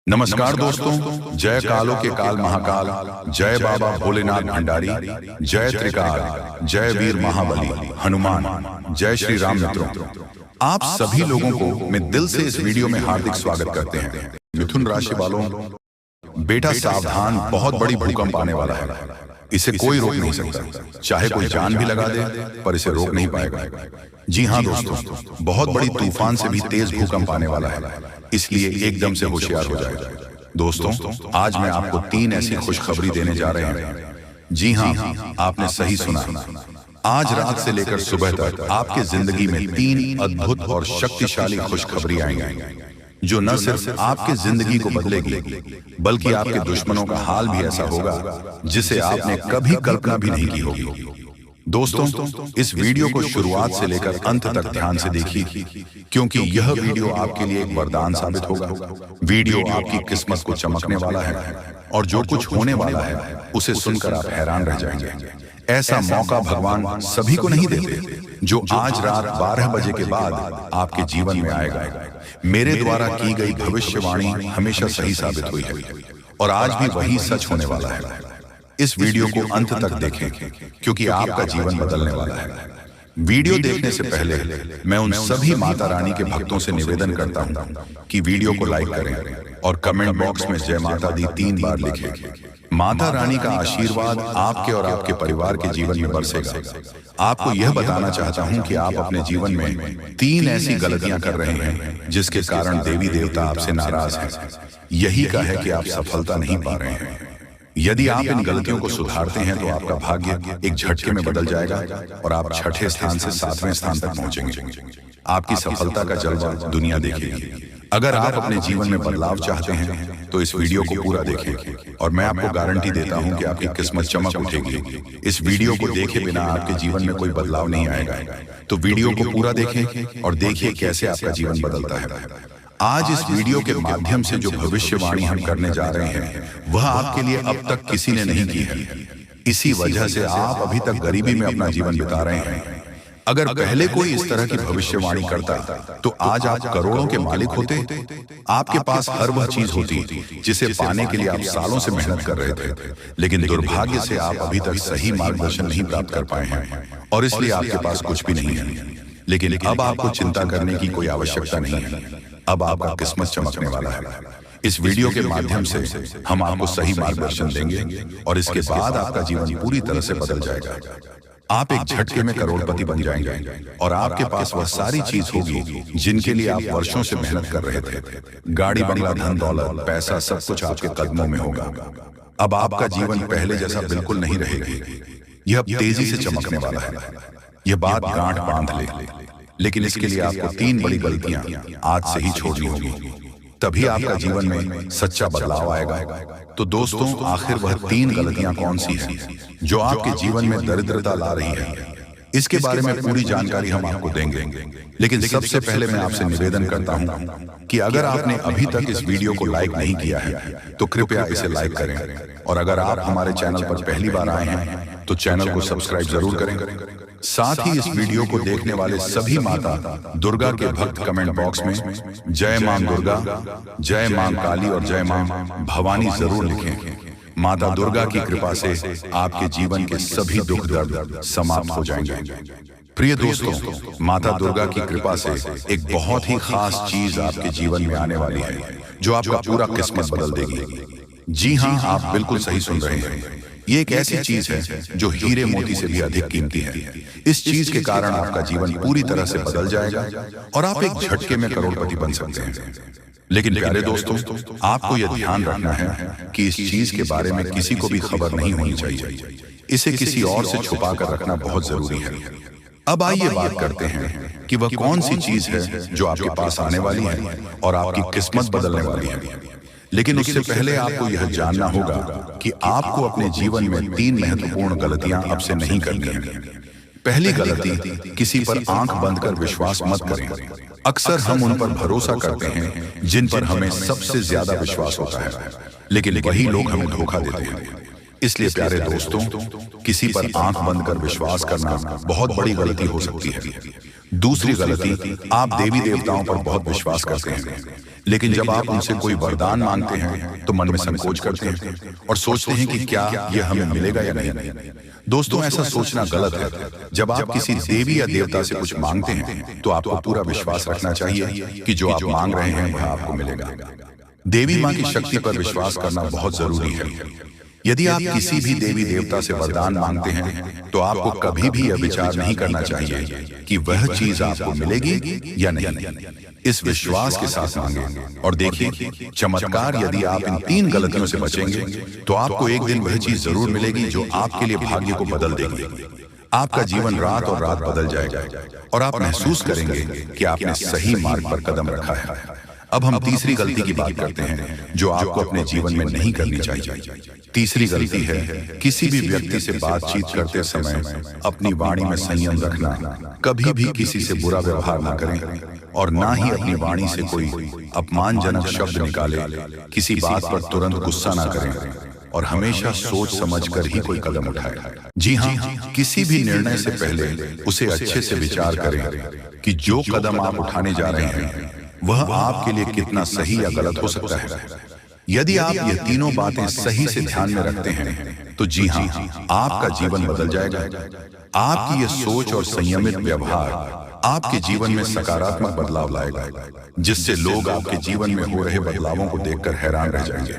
नमस्कार दोस्तों, जय कालो के काल महाकाल, जय बाबा भोलेनाथ भंडारी, जय त्रिकाल, जय वीर महाबली हनुमान, जय श्री राम। मित्रों, आप सभी लोगों को मैं दिल से इस वीडियो में हार्दिक स्वागत करते हैं। मिथुन राशि वालों, बेटा सावधान, बहुत बड़ी भूकंप आने वाला है। इसे कोई रोक नहीं सकता, चाहे कोई जान भी लगा दे, पर इसे रोक नहीं पाएगा। जी हाँ दोस्तों, बहुत बड़ी तूफान से भी तेज भूकंप आने वाला है, इसलिए एकदम से होशियार हो जाए। दोस्तों, आज मैं आपको 3 ऐसी खुशखबरी देने जा रहे हैं। जी हाँ, आपने सही सुना। आज रात से लेकर सुबह तक आपके जिंदगी में 3 अद्भुत और शक्तिशाली खुशखबरी आएंगी, जो न सिर्फ आपके जिंदगी को बदलेगी, बल्कि आपके दुश्मनों का हाल भी ऐसा होगा जिसे आपने कभी कल्पना भी नहीं की होगी। दोस्तों, इस वीडियो को शुरुआत से लेकर अंत तक ध्यान से देखिए, क्योंकि यह वीडियो आपके लिए एक वरदान साबित होगा। वीडियो आपकी किस्मत को चमकने वाला है, और जो कुछ होने वाला है उसे सुनकर आप हैरान रह जाएंगे। ऐसा मौका भगवान सभी को नहीं देते, जो आज रात 12 बजे के बाद आपके जीवन में आएगा। मेरे द्वारा की गई भविष्यवाणी हमेशा सही साबित हुई है, और आज भी वही सच होने वाला है। इस वीडियो को अंत तक देखें, क्योंकि आपका जीवन बदलने वाला है। वीडियो देखने से पहले मैं उन सभी माता रानी के भक्तों से निवेदन करता हूं कि वीडियो को लाइक करें और कमेंट बॉक्स में जय माता दी 3 बार लिखें। माता रानी का आशीर्वाद आपके और आपके परिवार के जीवन में बरसेगा। आपको यह बताना चाहता हूं कि आप अपने जीवन में 3 ऐसी गलतियां कर रहे हैं जिसके कारण देवी देवता आपसे नाराज हैं। यही का है कि आप सफलता नहीं पा रहे हैं। यदि आप इन गलतियों को सुधारते हैं तो आपका भाग्य एक झटके में बदल जाएगा, और आप 6ठे स्थान से 7वें स्थान तक पहुंचेंगे। आपकी सफलता का जलवा दुनिया देखेगी। अगर आप अपने जीवन में बदलाव चाहते हैं तो इस वीडियो को पूरा देखें, और मैं आपको गारंटी देता हूं कि आपकी किस्मत चमक उठेगी। इस वीडियो को देखे बिना आपके जीवन में कोई बदलाव नहीं आएगा। तो वीडियो को पूरा देखें और देखिए कैसे आपका जीवन बदलता है। आज इस वीडियो के माध्यम से जो भविष्यवाणी हम करने जा रहे हैं, वह आपके लिए अब तक किसी ने नहीं की है। इसी वजह से आप अभी तक गरीबी में अपना जीवन बिता रहे हैं। अगर पहले कोई इस तरह की भविष्यवाणी करता तो आज आप करोड़ों के मालिक होते। आपके पास हर वह चीज होती जिसे पाने के लिए आप सालों से मेहनत कर रहे थे, लेकिन दुर्भाग्य से आप अभी तक सही मार्गदर्शन नहीं प्राप्त कर पाए हैं, और इसलिए आपके पास कुछ भी नहीं है। लेकिन अब आपको चिंता करने की कोई आवश्यकता नहीं है। अब आपका किस्मत चमकने वाला है। इस वीडियो के माध्यम से हम आपको सही मार्गदर्शन देंगे, और इसके बाद आपका जीवन पूरी तरह से बदल जाएगा। आप एक झटके में करोड़पति बन जाएंगे, और आपके पास वह सारी चीज होगी जिनके लिए आप वर्षों से मेहनत कर रहे थे। गाड़ी, बंगला, धन दौलत, पैसा, सब कुछ आपके कदमों में होगा। अब आपका जीवन पहले जैसा बिल्कुल नहीं रहेगी। यह अब तेजी से चमकने वाला है। यह बात गांठ बांध ले, लेकिन इसके लिए आपको 3 बड़ी गलतियां आज से ही छोड़नी होगी, तभी आपका जीवन में सच्चा बदलाव आएगा। तो दोस्तों, आखिर वह 3 गलतियां कौन सी हैं जो आपके जीवन में दरिद्रता ला रही है? इसके बारे में पूरी जानकारी हम आपको देंगे, लेकिन सबसे पहले मैं आपसे निवेदन करता हूं कि अगर आपने अभी तक इस वीडियो को लाइक नहीं किया है तो कृपया इसे लाइक करें, और अगर आप हमारे चैनल पर पहली बार आए हैं तो चैनल को सब्सक्राइब जरूर करें। साथ ही इस वीडियो को देखने वाले सभी माता दुर्गा के भक्त कमेंट बॉक्स में जय मां दुर्गा, जय मां काली और जय मां भवानी जरूर लिखें। माता दुर्गा की कृपा से आपके जीवन के सभी दुख दर्द समाप्त हो जाएंगे। प्रिय दोस्तों, माता दुर्गा की कृपा से एक बहुत ही खास चीज आपके जीवन में आने वाली है, जो आपका पूरा किस्मत बदल देगी। जी हाँ, आप बिल्कुल सही सुन रहे हैं। ये एक ऐसी चीज है जो हीरे मोती से भी अधिक कीमती है। इस चीज के कारण आपका जीवन पूरी तरह से बदल जाएगा, और आप एक झटके में करोड़पति बन सकते हैं। लेकिन प्यारे दोस्तों, आपको यह ध्यान रखना है कि इस चीज के बारे में किसी को भी खबर नहीं होनी चाहिए। इसे किसी और से छुपा कर रखना बहुत जरूरी है। अब आइए बात करते हैं कि वह कौन सी चीज है जो आपके पास आने वाली है और आपकी किस्मत बदलने वाली है। लेकिन उससे पहले आपको यह जानना होगा कि आपको अपने जीवन में 3 महत्वपूर्ण गलतियां अब से नहीं करनी है। पहली गलती, किसी पर आंख बंद कर विश्वास मत करें। अक्सर हम उन पर भरोसा करते हैं जिन पर हमें सबसे ज्यादा विश्वास होता है, लेकिन वही लोग हमें धोखा देते हैं। इसलिए प्यारे दोस्तों, किसी पर आंख बंद कर विश्वास करना बहुत बड़ी गलती हो सकती है। दूसरी गलती, आप देवी देवताओं पर बहुत विश्वास करते हैं, लेकिन जब आप उनसे कोई वरदान मांगते हैं तो मन में संकोच करते हैं और सोचते हैं कि क्या यह हमें मिलेगा या नहीं। दोस्तों, ऐसा सोचना गलत है। जब आप किसी देवी या देवता से कुछ मांगते हैं तो आपको पूरा विश्वास रखना चाहिए कि जो आप मांग रहे हैं वह आपको मिलेगा। देवी माँ की शक्ति पर विश्वास करना बहुत जरूरी है। यदि आप किसी भी देवी देवता से वरदान मांगते हैं तो आपको कभी भी यह विचार नहीं करना चाहिए कि वह चीज आपको मिलेगी या नहीं। इस विश्वास के साथ मांगे और देखिए चमत्कार। यदि आप इन 3 गलतियों से बचेंगे तो आपको एक दिन वह चीज जरूर मिलेगी जो आपके लिए भाग्य को बदल देगी। आपका जीवन रात और रात बदल जाएगा और आप महसूस करेंगे कि आपने सही मार्ग पर कदम रखा है। अब हम तीसरी गलती की बात करते हैं जो आपको अपने जीवन में नहीं करनी चाहिए। तीसरी गलती है किसी भी व्यक्ति से बातचीत करते समय अपनी वाणी में संयम रखना। कभी भी किसी से बुरा व्यवहार ना करें और ना ही अपनी वाणी से कोई अपमानजनक शब्द निकाले। किसी बात पर तुरंत गुस्सा ना करें और हमेशा सोच समझकर ही कोई कदम उठाए। जी हाँ, किसी भी निर्णय से पहले उसे अच्छे से विचार करें कि जो कदम आप उठाने जा रहे हैं वह आपके लिए कितना सही या गलत हो सकता है। यदि आप ये तीनों बातें सही से ध्यान में रखते हैं तो जी हाँ, आपका जीवन बदल जाएगा। आपकी ये सोच और संयमित व्यवहार आपके जीवन में सकारात्मक बदलाव लाएगा, जिससे लोग आपके जीवन में हो रहे बदलावों को देखकर हैरान रह जाएंगे।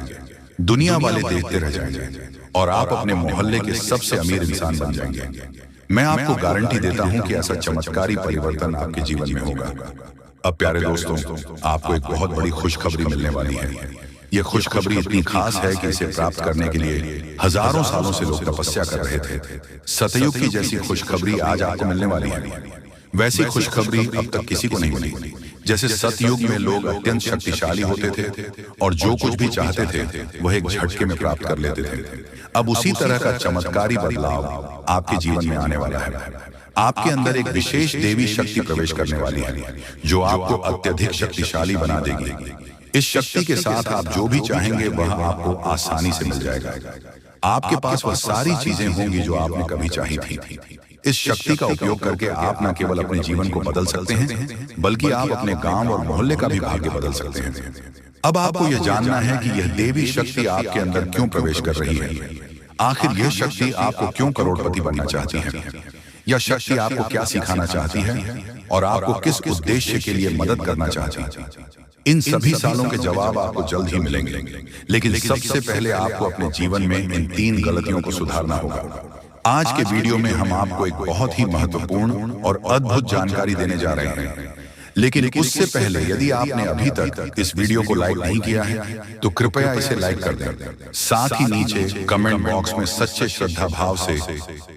दुनिया वाले देखते रह जाएंगे और आप अपने मोहल्ले के सबसे अमीर इंसान बन जाएंगे। मैं आपको गारंटी देता हूं कि ऐसा चमत्कारी परिवर्तन आपके जीवन में होगा। अब प्यारे दोस्तों, आपको एक बहुत बड़ी खुशखबरी मिलने वाली है। यह खुशखबरी इतनी खास है कि इसे प्राप्त करने के लिए हजारों सालों से लोग तपस्या कर रहे थे। सतयुग की जैसी खुशखबरी आज आपको मिलने वाली है। वैसी खुशखबरी अब तक किसी को नहीं मिली। जैसे सतयुग में लोग अत्यंत शक्तिशाली होते थे और जो कुछ भी चाहते थे वह एक झटके में प्राप्त कर लेते थे, अब उसी तरह का चमत्कारी बदलाव आपके जीवन में आने वाला है। आपके अंदर एक विशेष देवी शक्ति प्रवेश करने वाली है जो आपको अत्यधिक शक्तिशाली बना देगी। इस शक्ति के साथ आप जो भी चाहेंगे वह आपको आसानी से मिल जाएगा। आपके पास वह सारी चीजें होंगी जो आपने कभी चाही थी। इस शक्ति का उपयोग करके आप न केवल अपने जीवन को बदल सकते हैं बल्कि आप अपने गांव और मोहल्ले का भी भाग्य बदल सकते हैं। अब आपको यह जानना है कि यह देवी शक्ति आपके अंदर क्यों प्रवेश कर रही है। आखिर यह शक्ति आपको क्यों करोड़पति बनना चाहती है। यह शक्ति आपको क्या सिखाना चाहती है और आपको किस उद्देश्य के लिए मदद करना चाहती है। इन सभी सालों के जवाब आपको जल्द ही मिलेंगे, लेकिन सबसे पहले आपको अपने जीवन में इन 3 गलतियों को सुधारना होगा। आज के वीडियो में हम आपको एक बहुत ही महत्वपूर्ण और अद्भुत जानकारी देने जा रहे हैं। लेकिन उससे पहले यदि आपने अभी तक इस वीडियो को लाइक नहीं किया है तो कृपया इसे लाइक कर दें। साथ ही नीचे कमेंट बॉक्स में सच्चे श्रद्धा भाव से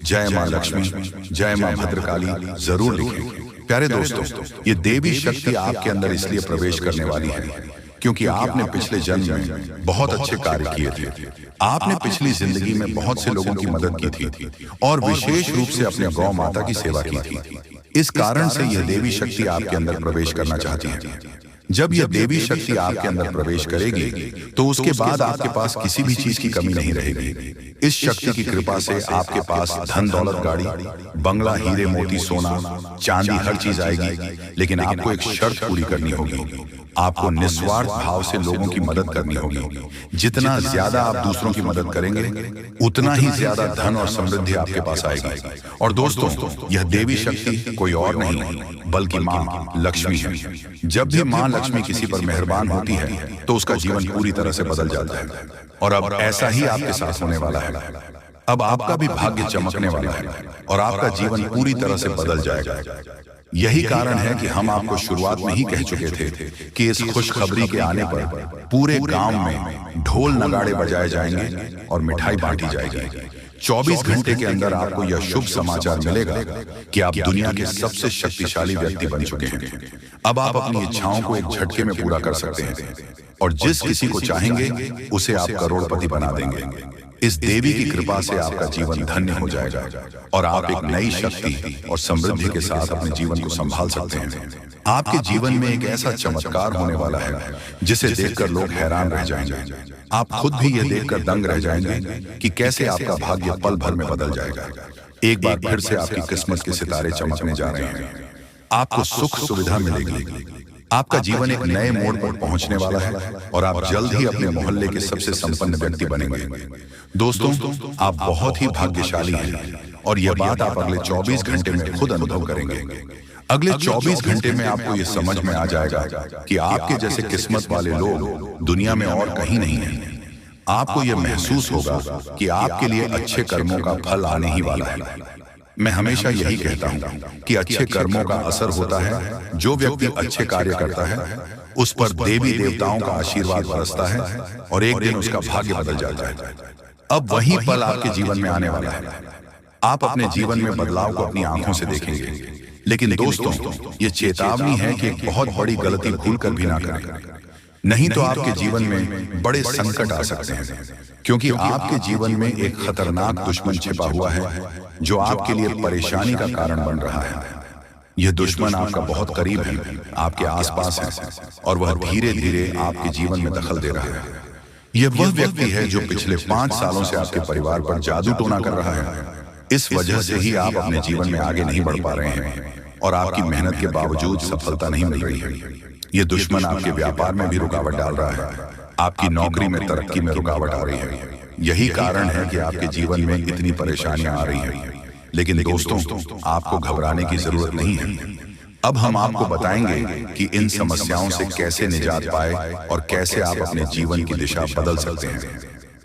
जय मां लक्ष्मी, जय मां भद्रकाली जरूर लिखें। प्यारे दोस्तों, ये देवी शक्ति आपके अंदर इसलिए प्रवेश करने वाली है क्योंकि आपने पिछले जन्म में बहुत अच्छे कार्य किए थे। आपने पिछली जिंदगी में बहुत से लोगों की मदद की थी और विशेष रूप से अपने गौ माता की सेवा की थी। इस कारण से यह देवी शक्ति आपके अंदर प्रवेश करना चाहती है। जब यह देवी शक्ति आपके अंदर प्रवेश करेगी तो उसके बाद आपके पास किसी भी चीज की कमी नहीं रहेगी। इस शक्ति की कृपा से आपके पास धन दौलत, गाड़ी, बंगला, हीरे मोती, सोना, चांदी हर चीज आएगी। लेकिन आपको एक शर्त पूरी करनी होगी। आपको निस्वार्थ भाव से लोगों की मदद करनी होगी। जितना ज्यादा आप दूसरों की मदद करेंगे उतना ही ज्यादा धन और समृद्धि आपके पास आएगी। और दोस्तों, यह देवी शक्ति कोई और नहीं बल्कि मां लक्ष्मी है। जब भी मां लक्ष्मी किसी पर मेहरबान होती है तो उसका जीवन पूरी तरह से बदल जाता है। और अब ऐसा ही आपके साथ होने वाला है। अब आपका भी भाग्य चमकने वाला है और आपका जीवन पूरी तरह से बदल जाएगा। यही कारण है कि हम आपको शुरुआत में ही कह चुके थे कि इस खुशखबरी के आने पर पूरे गांव में ढोल नगाड़े बजाए जाएंगे और मिठाई बांटी जाएगी। 24 घंटे के अंदर आपको यह शुभ समाचार मिलेगा कि आप दुनिया के सबसे शक्तिशाली व्यक्ति बन चुके हैं। अब आप अपनी इच्छाओं को एक झटके में पूरा कर सकते हैं और जिस किसी को चाहेंगे उसे आप करोड़पति बना देंगे। इस देवी की कृपा से आपका जीवन धन्य हो जाएगा और आप एक नई शक्ति और समृद्धि के साथ अपने जीवन को संभाल सकते हैं। आपके जीवन में एक ऐसा चमत्कार होने वाला है जिसे देखकर लोग हैरान रह जाएंगे। आप खुद भी यह देखकर दंग रह जाएंगे कि कैसे आपका भाग्य पल भर में बदल जाएगा। एक बार फिर से आपकी किस्मत के सितारे चमकने जा रहे हैं। आपको सुख सुविधा मिलेगी, आपका जीवन एक नए मोड़ पर पहुंचने वाला है और आप जल्द ही अपने मोहल्ले के सबसे संपन्न व्यक्ति बनेंगे। दोस्तों, आप बहुत ही भाग्यशाली हैं और यह बात आप अगले 24 घंटे में खुद अनुभव करेंगे। अगले 24 घंटे में आपको यह समझ में आ जाएगा कि आपके जैसे किस्मत वाले लोग दुनिया में और कहीं नहीं हैं। आपको यह महसूस होगा कि आपके लिए अच्छे कर्मों का फल आने ही वाला है। मैं हमेशा यही कहता हूं कि अच्छे कर्मों का असर होता है। जो व्यक्ति अच्छे कार्य करता है उस पर देवी देवताओं का आशीर्वाद बरसता है और एक दिन उसका भाग्य बदल जाता है। अब वही पल आपके जीवन में आने वाला है। आप अपने जीवन में बदलाव को अपनी आंखों से देखेंगे। लेकिन दोस्तों, ये चेतावनी है कि एक बहुत बड़ी गलती भूल कर भी ना करें, नहीं तो आपके जीवन में बड़े संकट आ सकते हैं, क्योंकि आपके जीवन में एक खतरनाक दुश्मन छिपा हुआ है जो आपके लिए परेशानी का कारण बन रहा है। यह दुश्मन आपका बहुत करीब है, आपके आसपास है और वह धीरे धीरे आपके जीवन में दखल दे रहा है। यह वह व्यक्ति है जो पिछले 5 सालों से आपके परिवार पर जादू टोना कर रहा है। इस वजह से ही आप अपने जीवन में आगे नहीं बढ़ पा रहे हैं और आपकी मेहनत के बावजूद सफलता नहीं मिल रही है। ये दुश्मन आपके व्यापार में भी रुकावट डाल रहा है, आपकी नौकरी में, तरक्की में रुकावट आ रही है। यही कारण है कि आपके जीवन में इतनी परेशानियां आ रही हैं। लेकिन दोस्तों, आपको घबराने की जरूरत नहीं है। अब हम आपको बताएंगे कि इन समस्याओं से कैसे निजात पाए और कैसे आप अपने जीवन की दिशा बदल सकते हैं।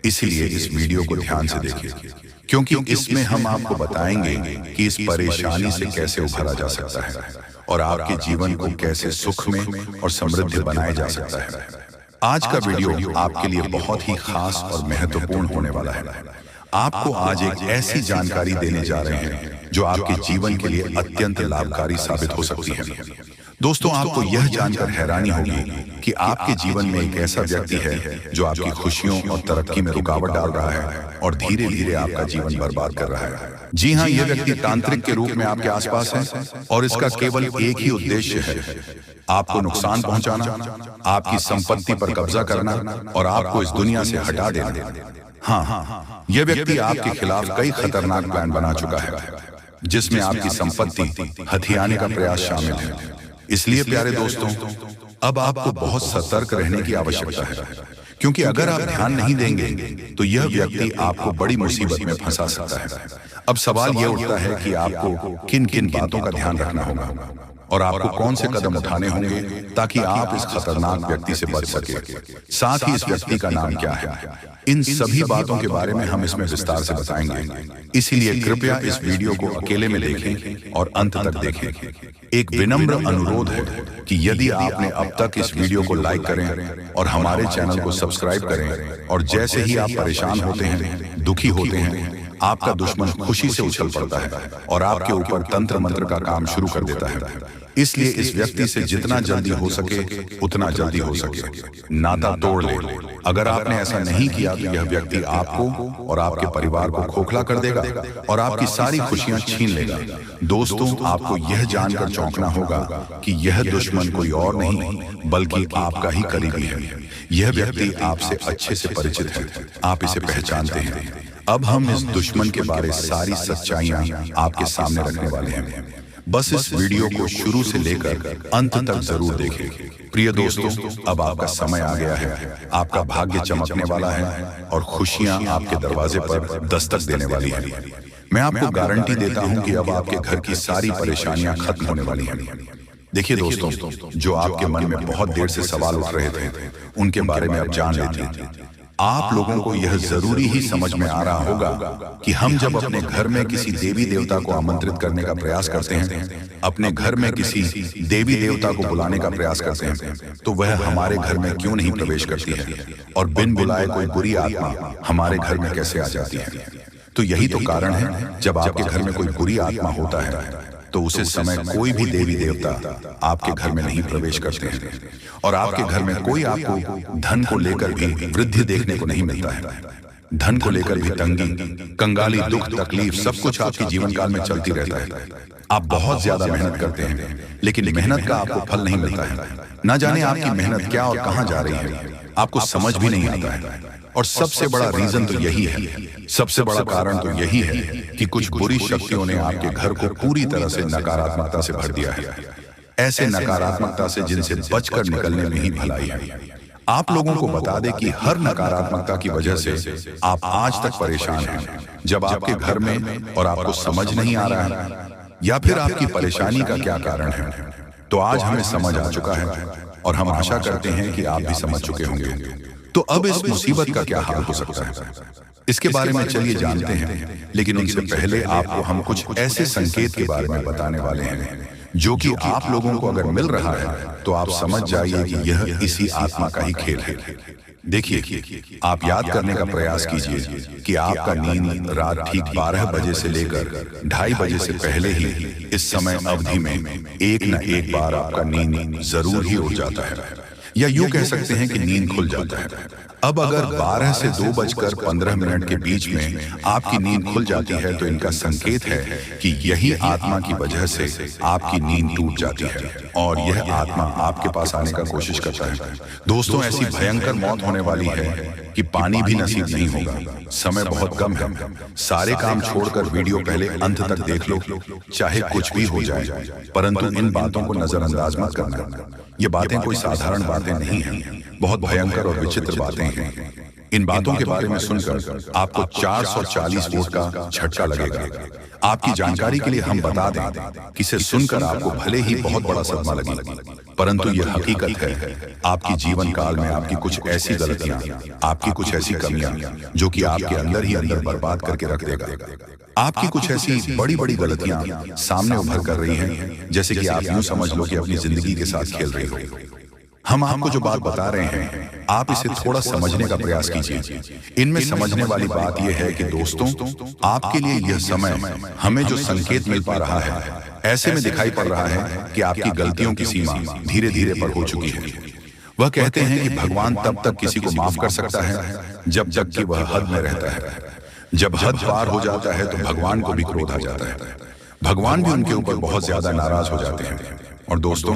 इसलिए इस वीडियो को ध्यान से देखिए, क्योंकि इसमें हम आपको बताएंगे कि इस परेशानी से कैसे उभरा जा सकता है और आपके जीवन को कैसे सुख में और समृद्ध बनाया जा सकता है। आज का वीडियो आपके लिए बहुत ही खास और महत्वपूर्ण होने वाला है। आपको आज एक ऐसी जानकारी देने जा रहे हैं जो आपके जीवन के लिए अत्यंत लाभकारी साबित हो सकती है। दोस्तों, आपको यह जानकर हैरानी होगी कि आपके जीवन में एक ऐसा व्यक्ति है जो आपकी खुशियों और तरक्की में रुकावट डाल रहा है और धीरे धीरे आपका जीवन बर्बाद कर रहा है। जी हाँ, यह व्यक्ति तांत्रिक के रूप में आपके आसपास है और इसका केवल एक ही उद्देश्य है, आपको नुकसान पहुंचाना, आपकी संपत्ति पर कब्जा करना और आपको इस दुनिया से हटा देना। हाँ, यह व्यक्ति आपके खिलाफ कई खतरनाक प्लान बना चुका है, जिसमें आपकी संपत्ति हथियाने का प्रयास शामिल है। इसलिए प्यारे दोस्तों, अब आपको बहुत सतर्क रहने की आवश्यकता है, क्योंकि अगर आप ध्यान नहीं देंगे तो यह व्यक्ति आपको बड़ी मुसीबत में फंसा सकता है। अब सवाल यह उठता है कि आपको किन किन बातों का ध्यान रखना होगा और आपको कौन से कदम उठाने होंगे ताकि आप इस खतरनाक व्यक्ति से बच सके। साथ ही इस व्यक्ति का नाम क्या है, इन सभी बातों के बारे में हम इसमें विस्तार से बताएंगे। इसीलिए कृपया इस वीडियो को अकेले में देखें और अंत तक देखें। एक विनम्र अनुरोध है कि यदि आपने अब तक इस वीडियो को लाइक करें और हमारे चैनल को सब्सक्राइब करें, और जैसे ही आप परेशान होते हैं, दुखी होते हैं, आपका दुश्मन खुशी से उछल पड़ता है और आपके ऊपर तंत्र मंत्र का काम शुरू कर देता है। इसलिए इस व्यक्ति से जितना जल्दी हो सके उतना जल्दी हो सके नाता तोड़ ले। अगर आपने ऐसा नहीं किया तो यह व्यक्ति आपको और आपके परिवार को खोखला कर देगा और आपकी सारी खुशियां छीन लेगा। दोस्तों, आपको यह जानकर चौंकना होगा कि यह दुश्मन कोई और नहीं बल्कि आपका ही करीबी है। यह व्यक्ति आपसे अच्छे से परिचित है, आप इसे पहचानते हैं। अब हम इस दुश्मन के बारे सारी सच्चाइयां आपके सामने रखने वाले हैं। बस इस वीडियो को शुरू से लेकर अंत तक जरूर देखें। प्रिय दोस्तों, अब आपका समय आ गया है, आपका भाग्य चमकने वाला है और खुशियां आपके दरवाजे पर दस्तक देने वाली हैं। मैं आपको गारंटी देता हूं कि अब आपके घर की सारी परेशानियां खत्म होने वाली हैं। देखिए दोस्तों, जो आपके मन में बहुत देर से सवाल उठ रहे थे, उनके बारे में अब जान लेते हैं। आप लोगों को यह जरूरी ही समझ में आ रहा होगा कि हम जब अपने घर में किसी देवी देवता को आमंत्रित करने का प्रयास करते हैं, अपने घर में किसी देवी देवता को बुलाने का प्रयास करते हैं, तो वह हमारे घर में क्यों नहीं प्रवेश करती है और बिन बुलाए कोई बुरी आत्मा हमारे घर में कैसे आ जाती है। तो यही तो कारण है, जब आपके घर में कोई बुरी आत्मा होता है तो उसे समय कोई भी देवी देवता आपके घर में नहीं प्रवेश करते हैं और आपके घर में कोई आपको धन को लेकर भी वृद्धि देखने को नहीं मिलता है। धन को लेकर भी तंगी, कंगाली, दुख, तकलीफ सब कुछ आपके जीवन काल में चलती रहता है। आप बहुत ज्यादा मेहनत करते हैं, लेकिन मेहनत का आपको फल नहीं मिलता है। न जाने आपकी मेहनत क्या और कहां जा रही है, आपको समझ भी नहीं आता है। और सबसे बड़ा रीजन तो यही है, सबसे बड़ा कारण तो यही है कि कुछ बुरी शक्तियों ने आपके घर को पूरी तरह से नकारात्मकता से भर दिया है। ऐसे नकारात्मकता से जिनसे बचकर निकलने में ही भलाई है। आप लोगों को बता दें कि हर नकारात्मकता की वजह से आप आज तक परेशान हैं। जब आपके घर में और आपको समझ नहीं आ रहा है या फिर आपकी परेशानी का क्या कारण है, तो आज हमें समझ आ चुका है और हम आशा करते हैं कि आप भी समझ चुके होंगे। तो अब इस मुसीबत का क्या हाल हो सकता है, इसके बारे में चलिए जानते हैं। लेकिन उनसे पहले आपको हम कुछ ऐसे संकेत के बारे में बताने वाले हैं जो कि आप लोगों को अगर मिल रहा है तो आप समझ जाइए कि यह इसी आत्मा का ही खेल है। देखिए, आप याद करने का प्रयास कीजिए कि आपका नींद रात ठीक 12 बजे से लेकर 2:30 बजे से पहले ही इस समय अवधि में एक न एक बार आपका नींद जरूर ही उड़ जाता है, या यूं कह सकते हैं कि नींद खुल जाता है। अब अगर 12 से 2:15 के बीच में आपकी नींद खुल जाती है तो इनका संकेत है कि यही आत्मा की वजह से आपकी नींद टूट जाती है और यह आत्मा आपके पास आने का कोशिश करता है। दोस्तों, ऐसी भयंकर मौत होने वाली है कि पानी भी नसीब नहीं होगा। समय बहुत कम है। सारे काम छोड़कर वीडियो पहले अंत तक देख लो, चाहे कुछ भी हो जाए, परंतु इन बातों को नजरअंदाज मत करना। ये बातें कोई साधारण बातें नहीं हैं, बहुत भयंकर और विचित्र बातें हैं। इन बातों के बारे में सुनकर आपको 440 वोट का झटका लगेगा। आपकी जानकारी के लिए हम बता दें कि इसे सुनकर आपको भले ही बहुत बड़ा सदमा लगे, परंतु यह हकीकत है। आपकी जीवन काल में आपकी कुछ ऐसी गलतियां, आपकी कुछ ऐसी कमियां जो कि आपके अंदर ही अंदर बर्बाद करके रख देगा। आपकी कुछ ऐसी बड़ी बड़ी गलतियां सामने उभर कर रही हैं, जैसे कि आप यूं समझ लो कि अपनी जिंदगी के साथ खेल रही हो। हम आपको जो बात बता रहे हैं, आप इसे थोड़ा समझने का प्रयास कीजिए। इनमें समझने वाली बात यह है कि दोस्तों, आपके लिए यह समय हमें जो संकेत मिल पा रहा है, ऐसे में दिखाई पड़ रहा है कि आपकी गलतियों की सीमा धीरे धीरे पर हो चुकी है। वह कहते हैं कि भगवान तब तक किसी को माफ कर सकता है जब तक कि वह हद में रहता है। जब हद पार हो जाता है तो भगवान को भी क्रोध आ जाता है। भगवान भी उनके ऊपर बहुत ज्यादा नाराज हो जाते हैं। और दोस्तों,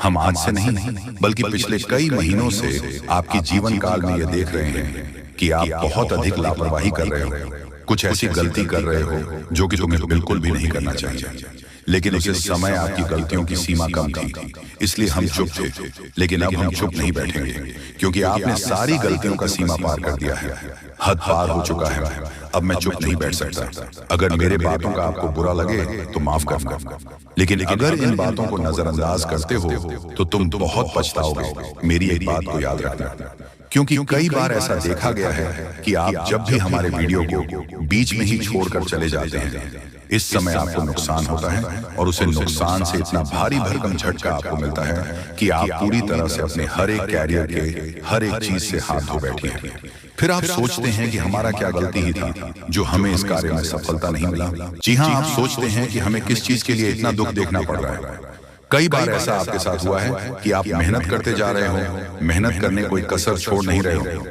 हम आज से नहीं बल्कि पिछले कई महीनों से आपकी जीवन काल में यह देख रहे हैं कि आप बहुत अधिक लापरवाही कर रहे हो, कुछ ऐसी गलती कर रहे हो जो कि तुम्हें बिल्कुल भी नहीं करना चाहिए। लेकिन उस समय आपकी गलतियों की सीमा कम थी, इसलिए हम चुप थे। लेकिन अब हम चुप नहीं बैठेंगे, क्योंकि आपने सारी गलतियों का सीमा पार कर दिया है। हद पार हो चुका है। अब मैं चुप नहीं बैठ सकता। अगर मेरे बातों का आपको बुरा लगे तो माफ करना, लेकिन अगर इन बातों को नजरअंदाज करते हो तो तुम बहुत पछताओगे। मेरी एक बात को याद रखना, क्योंकि कई बार ऐसा देखा गया है कि आप जब भी हमारे वीडियो को बीच में ही छोड़कर चले जाते हैं, इस समय आपको नुकसान होता है और उसे नुकसान से इतना भारी भरकम झटका आपको मिलता है कि आप पूरी तरह से अपने हर एक कैरियर के हर एक चीज से हाथ धो बैठे हैं। फिर आप सोचते हैं कि हमारा क्या गलती ही था जो हमें इस कार्य में सफलता नहीं मिला। जी हाँ, आप सोचते हैं कि हमें किस चीज के लिए इतना दुख देखना पड़ रहा है। कई बार ऐसा आपके साथ हुआ है कि आप मेहनत करते जा रहे हो, मेहनत करने कोई कसर छोड़ नहीं रहे हो,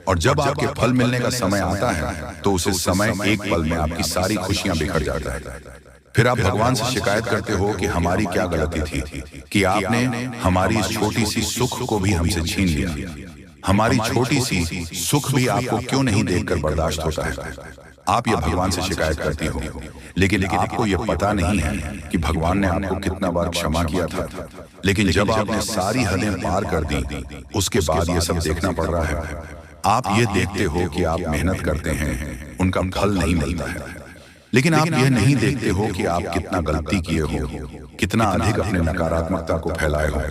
और जब आपके फल मिलने का समय आता है तो उस समय एक पल में आपकी सारी खुशियां बिखर जाता है। फिर आप भगवान से शिकायत करते हो कि हमारी क्या गलती थी कि आपने हमारी इस छोटी सी सुख को भी हमसे छीन लिया। हमारी छोटी सी सुख भी आपको क्यों नहीं देखकर बर्दाश्त होता है। आप ये भगवान से शिकायत करती हो, लेकिन आपको ये पता नहीं है कि भगवान ने आपको कितना बार क्षमा किया था। लेकिन जब आपने सारी हदें पार कर दी, उसके बाद ये सब देखना पड़ रहा है। आप ये देखते हो कि आप मेहनत करते हैं, उनका फल नहीं मिलता है, लेकिन आप यह नहीं देखते हो कि आप कितना गलती किए हो, कितना अधिक अपने नकारात्मकता को फैलाए हो,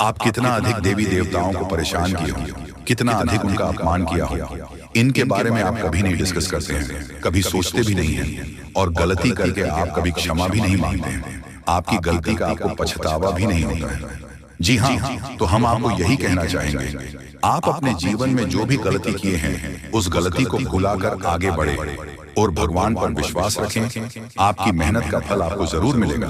आप कितना अधिक देवी देवताओं को परेशान किए हो, कितना अधिक उनका अपमान किया हो। इनके बारे में आप कभी नहीं डिस्कस करते हैं, कभी सोचते भी नहीं हैं, और गलती करके आप कभी क्षमा भी नहीं मांगते हैं। आपकी गलती का आपको पछतावा भी नहीं होता है। जी हाँ, तो हम आपको यही कहना चाहेंगे, आप अपने जीवन में जो भी गलती किए हैं उस गलती को भुलाकर आगे बढ़े और भगवान पर विश्वास रखें। आपकी मेहनत का फल आपको जरूर मिलेगा।